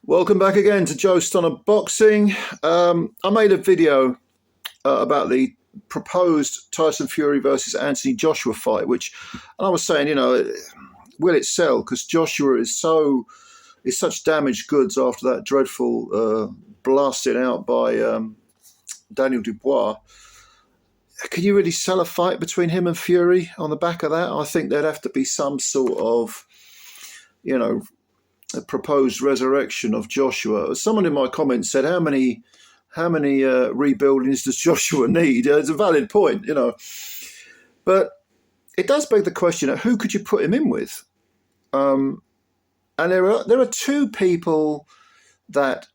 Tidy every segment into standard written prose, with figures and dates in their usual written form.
Welcome back again to Joe Stunner Boxing. I made a video about the proposed Tyson Fury versus Anthony Joshua fight, and I was saying, will it sell? Because Joshua is such damaged goods after that dreadful blasting out by Daniel Dubois. Can you really sell a fight between him and Fury on the back of that? I think there'd have to be some sort of, a proposed resurrection of Joshua. Someone in my comments said, how many rebuildings does Joshua need? It's a valid point, but it does beg the question of who could you put him in with? And there are two people that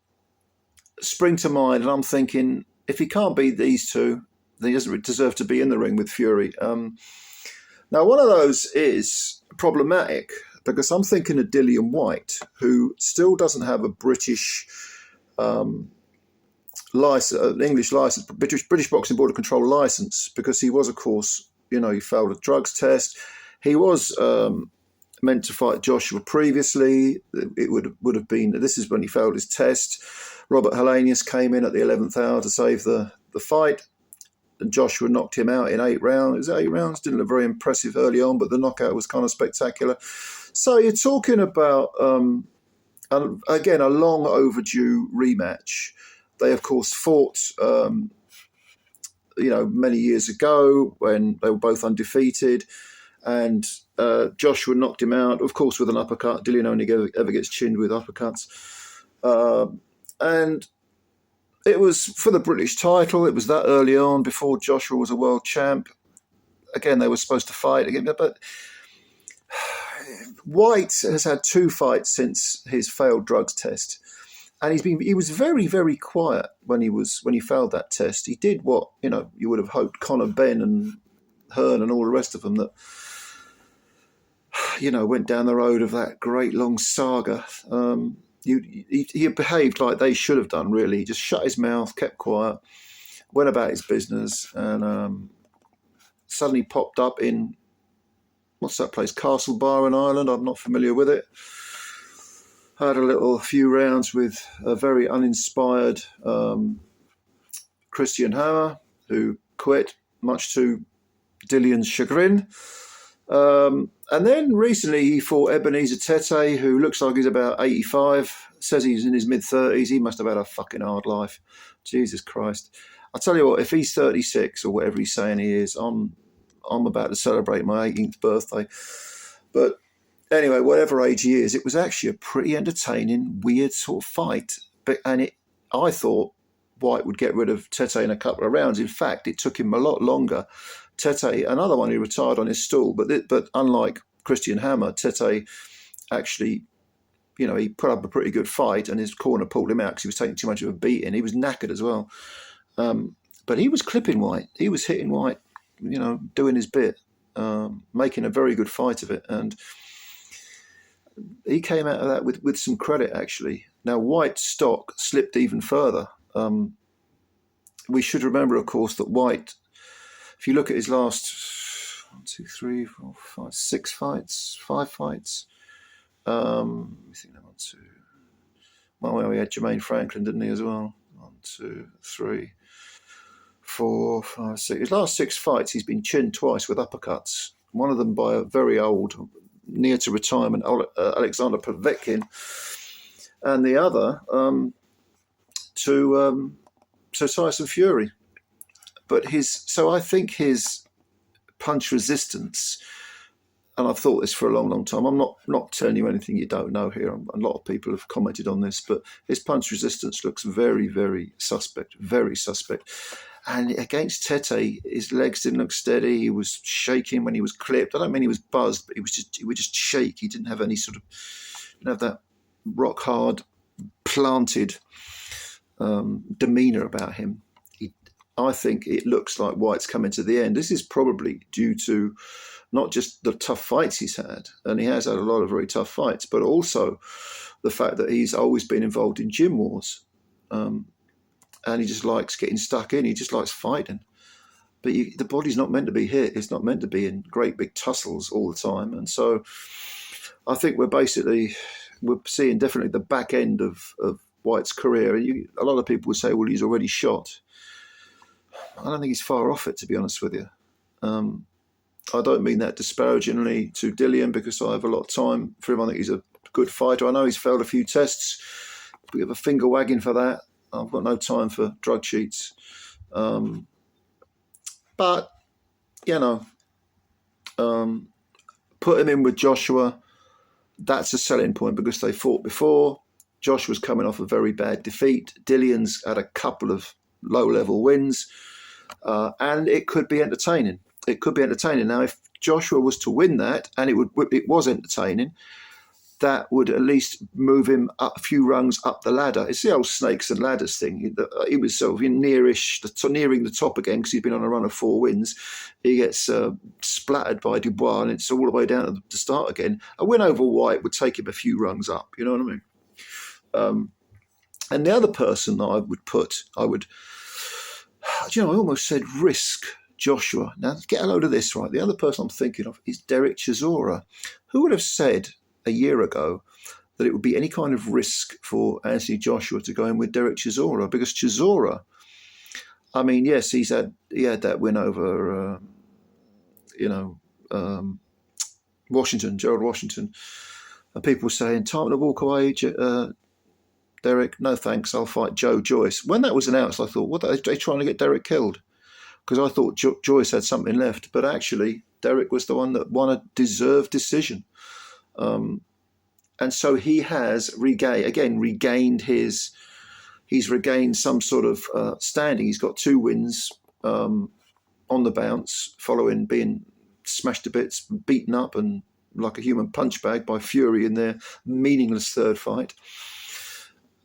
spring to mind, and I'm thinking, if he can't beat these two, then he doesn't deserve to be in the ring with Fury. Now, one of those is problematic, because I'm thinking of Dillian White, who still doesn't have a British license, an English license, British Boxing Board of Control license, because he was, of course, he failed a drugs test. He was meant to fight Joshua previously. It would have been, this is when he failed his test. Robert Helenius came in at the 11th hour to save the fight, and Joshua knocked him out in 8 rounds. It was 8 rounds. Didn't look very impressive early on, but the knockout was kind of spectacular. So you're talking about, again, a long overdue rematch. They, of course, fought, many years ago when they were both undefeated, and Joshua knocked him out, of course, with an uppercut. Dillian only ever gets chinned with uppercuts. And it was for the British title. It was that early on, before Joshua was a world champ. Again, they were supposed to fight again, but White has had 2 fights since his failed drugs test, and he was very, very quiet when he failed that test. He did what you would have hoped Conor Benn and Hearn and all the rest of them that went down the road of that great long saga. He behaved like they should have done, really. He just shut his mouth, kept quiet, went about his business, and suddenly popped up in, what's that place, Castle Bar in Ireland? I'm not familiar with it. Had a few rounds with a very uninspired Christian Hammer, who quit, much to Dillian's chagrin. And then recently he fought Ebenezer Tete, who looks like he's about 85, says he's in his mid-30s. He must have had a fucking hard life. Jesus Christ. I'll tell you what, if he's 36 or whatever he's saying he is, I'm about to celebrate my 18th birthday. But anyway, whatever age he is, it was actually a pretty entertaining, weird sort of fight. I thought White would get rid of Tete in a couple of rounds. In fact, it took him a lot longer. Tete, another one who retired on his stool, but unlike Christian Hammer, Tete actually, he put up a pretty good fight, and his corner pulled him out because he was taking too much of a beating. He was knackered as well. But he was clipping White. He was hitting White, doing his bit, making a very good fight of it. And he came out of that with some credit, actually. Now, White's stock slipped even further. We should remember, of course, that White, if you look at his last 5 fights. I think that 1, 2. Well, he had Jermaine Franklin, didn't he, as well? 1, 2, 3, 4, 5, 6. His last 6 fights, he's been chinned twice with uppercuts. One of them by a very old, near to retirement, Alexander Povetkin, and the other to Tyson Fury. But I think his punch resistance, and I've thought this for a long, long time. I'm not telling you anything you don't know here. A lot of people have commented on this, but his punch resistance looks very, very suspect, very suspect. And against Tete, his legs didn't look steady. He was shaking when he was clipped. I don't mean he was buzzed, but he would just shake. He didn't have any didn't have that rock hard, planted demeanour about him. I think it looks like White's coming to the end. This is probably due to not just the tough fights he's had, and he has had a lot of very tough fights, but also the fact that he's always been involved in gym wars. And he just likes getting stuck in. He just likes fighting. But the body's not meant to be hit. It's not meant to be in great big tussles all the time. And so I think we're basically we're seeing definitely the back end of White's career. A lot of people would say, well, he's already shot. I don't think he's far off it, to be honest with you. I don't mean that disparagingly to Dillian, because I have a lot of time for him. I think he's a good fighter. I know he's failed a few tests. We have a finger wagging for that. I've got no time for drug cheats. But, you know, put him in with Joshua. That's a selling point because they fought before. Joshua's coming off a very bad defeat. Dillian's had a couple of low-level wins. And it could be entertaining. It could be entertaining. Now, if Joshua was to win that, and it was entertaining, that would at least move him up a few rungs up the ladder. It's the old snakes and ladders thing. He was sort of nearing the top again because he'd been on a run of 4 wins. He gets splattered by Dubois, and it's all the way down to the start again. A win over White would take him a few rungs up. You know what I mean? And the other person that I almost said risk Joshua. Now, get a load of this right. The other person I'm thinking of is Derek Chisora. Who would have said a year ago that it would be any kind of risk for Anthony Joshua to go in with Derek Chisora? Because Chisora, I mean, yes, he had that win over, Gerald Washington. And people saying, time to walk away, Derek. No thanks, I'll fight Joe Joyce. When that was announced, I thought, what are they trying to get Derek killed? Because I thought Joyce had something left. But actually, Derek was the one that won a deserved decision. And so he has regained some sort of standing. He's got 2 wins on the bounce following being smashed to bits, beaten up and like a human punch bag by Fury in their meaningless 3rd fight.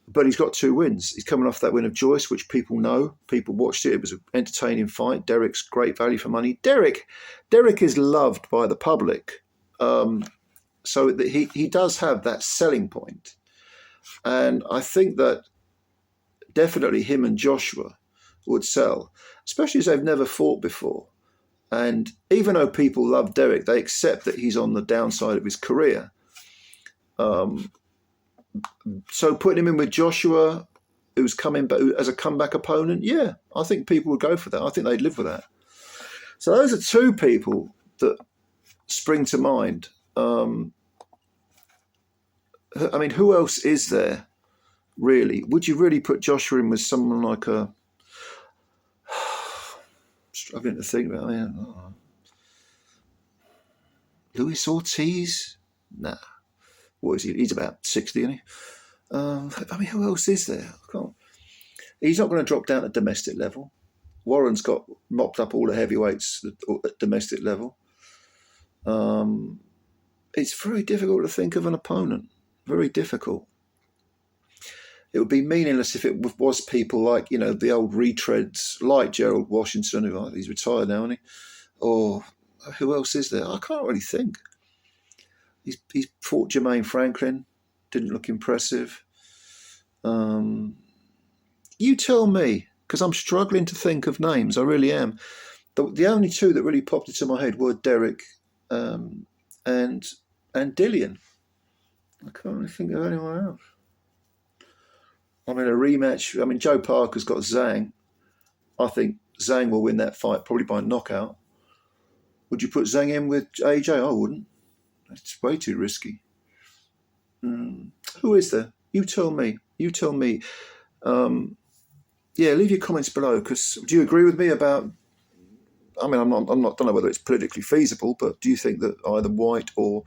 But he's got 2 wins. He's coming off that win of Joyce, which people know. People watched it. It was an entertaining fight. Derek's great value for money. Derek is loved by the public. So he does have that selling point. And I think that definitely him and Joshua would sell, especially as they've never fought before. And even though people love Derek, they accept that he's on the downside of his career. So putting him in with Joshua, who's coming back as a comeback opponent, yeah, I think people would go for that. I think they'd live with that. So those are 2 people that spring to mind. I mean, who else is there, really? Would you really put Joshua in with someone like struggling to think about it. Luis Ortiz? Nah. What is he? He's about 60, isn't he? I mean, who else is there? He's not going to drop down to domestic level. Warren's got mopped up all the heavyweights at domestic level. It's very difficult to think of an opponent. Very difficult. It would be meaningless if it was people like, the old retreads, like Gerald Washington, who he's retired now, isn't he? Or who else is there? I can't really think. He's fought Jermaine Franklin. Didn't look impressive. You tell me, because I'm struggling to think of names. I really am. The only 2 that really popped into my head were Derek and Dillian. I can't really think of anyone else. I mean, a rematch. I mean, Joe Parker's got Zhang. I think Zhang will win that fight, probably by knockout. Would you put Zhang in with AJ? I wouldn't. It's way too risky. Who is there? You tell me. Leave your comments below. Because do you agree with me about? I mean, don't know whether it's politically feasible, but do you think that either White or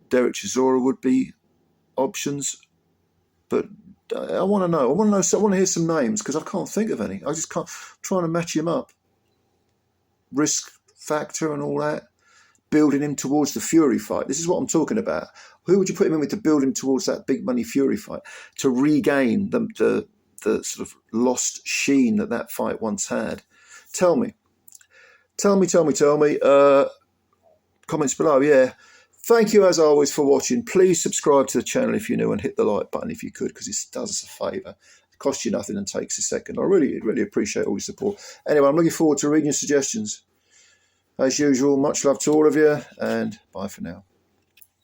Derek Chisora would be options? But I want to know. I want to hear some names because I can't think of any. I just can't. I'm trying to match him up. Risk factor and all that. Building him towards the Fury fight. This is what I'm talking about. Who would you put him in with to build him towards that big money Fury fight? To regain the sort of lost sheen that fight once had. Tell me. Comments below, yeah. Thank you as always for watching. Please subscribe to the channel if you're new and hit the like button if you could, because it does us a favour. It costs you nothing and takes a second. I really, really appreciate all your support. Anyway, I'm looking forward to reading your suggestions. As usual, much love to all of you, and bye for now.